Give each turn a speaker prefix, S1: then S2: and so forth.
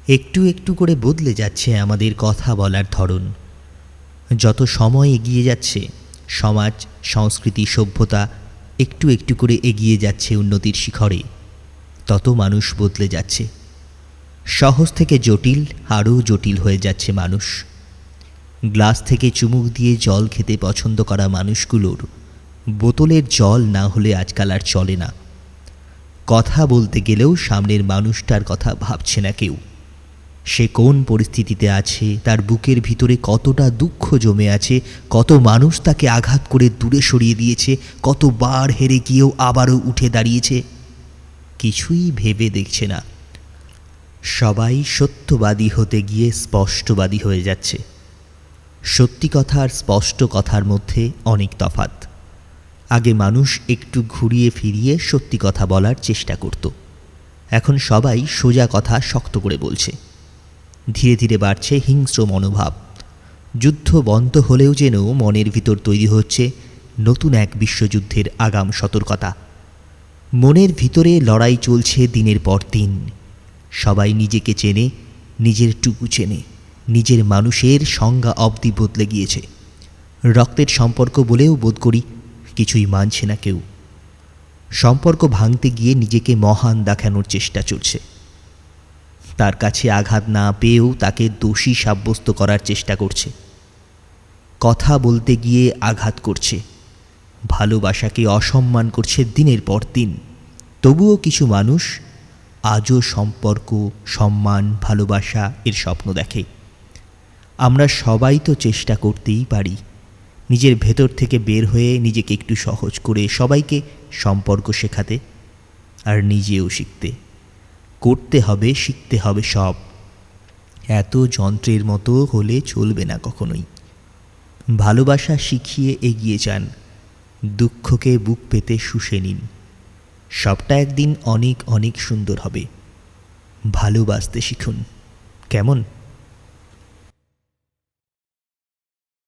S1: একটু একটু করে বদলে যাচ্ছে আমাদের কথা বলার ধরন। যত সময় এগিয়ে যাচ্ছে সমাজ, সংস্কৃতি, সভ্যতা একটু একটু করে এগিয়ে যাচ্ছে উন্নতির শিখরে, তত মানুষ বদলে যাচ্ছে। সহজ থেকে জটিল আরও জটিল হয়ে যাচ্ছে মানুষ। গ্লাস থেকে চুমুক দিয়ে জল খেতে পছন্দ করা মানুষগুলোর বোতলের জল না হলে আজকাল আর চলে না। কথা বলতে গেলেও সামনের মানুষটার কথা ভাবছে না কেউ। সে কোন পরিস্থিতিতে আছে, তার বুকের ভিতরে কতটা দুঃখ জমে আছে, কত মানুষ তাকে আঘাত করে দূরে সরিয়ে দিয়েছে, কতবার হেরে গিয়েও আবারও উঠে দাঁড়িয়েছে, কিছুই ভেবে দেখছে না। সবাই সত্যবাদী হতে গিয়ে স্পষ্টবাদী হয়ে যাচ্ছে। সত্যি কথা আর স্পষ্ট কথার মধ্যে অনেক তফাৎ। আগে মানুষ একটু ঘুরিয়ে ফিরিয়ে সত্যি কথা বলার চেষ্টা করত, এখন সবাই সোজা কথা শক্ত করে বলছে। ধীরে ধীরে বাড়ছে হিংস্র মনোভাব। যুদ্ধ বন্ধ হলেও যেন মনের ভিতর তৈরি হচ্ছে নতুন এক বিশ্বযুদ্ধের আগাম সতর্কতা। মনের ভিতরে লড়াই চলছে দিনের পর দিন। সবাই নিজেকে চেনে, নিজের টুকু চেনে, নিজের মানুষের সংজ্ঞা অবধি বদলে গিয়েছে। রক্তের সম্পর্ক বলেও বোধ করি কিছুই মানছে না কেউ। সম্পর্ক ভাঙতে গিয়ে নিজেকে মহান দেখানোর চেষ্টা চলছে। তার কাছে আঘাত না পেয়েও তাকে দোষী সাব্যস্ত করার চেষ্টা করছে। কথা বলতে গিয়ে আঘাত করছে, ভালোবাসাকে অসম্মান করছে দিনের পর দিন। তবুও কিছু মানুষ আজও সম্পর্ক, সম্মান, ভালোবাসা এর স্বপ্ন দেখে। আমরা সবাই তো চেষ্টা করতেই পারি নিজের ভেতর থেকে বের হয়ে নিজেকে একটু সহজ করে সবাইকে সম্পর্ক শেখাতে আর নিজেও শিখতে। করতে হবে, শিখতে হবে সব। এত যন্ত্রের মতো হলে চলবে না কখনোই। ভালোবাসা শিখিয়ে এগিয়ে যান, দুঃখকে বুক পেতে শুষে নিন। সবটা একদিন অনেক অনেক সুন্দর হবে। ভালোবাসতে শিখুন। কেমন?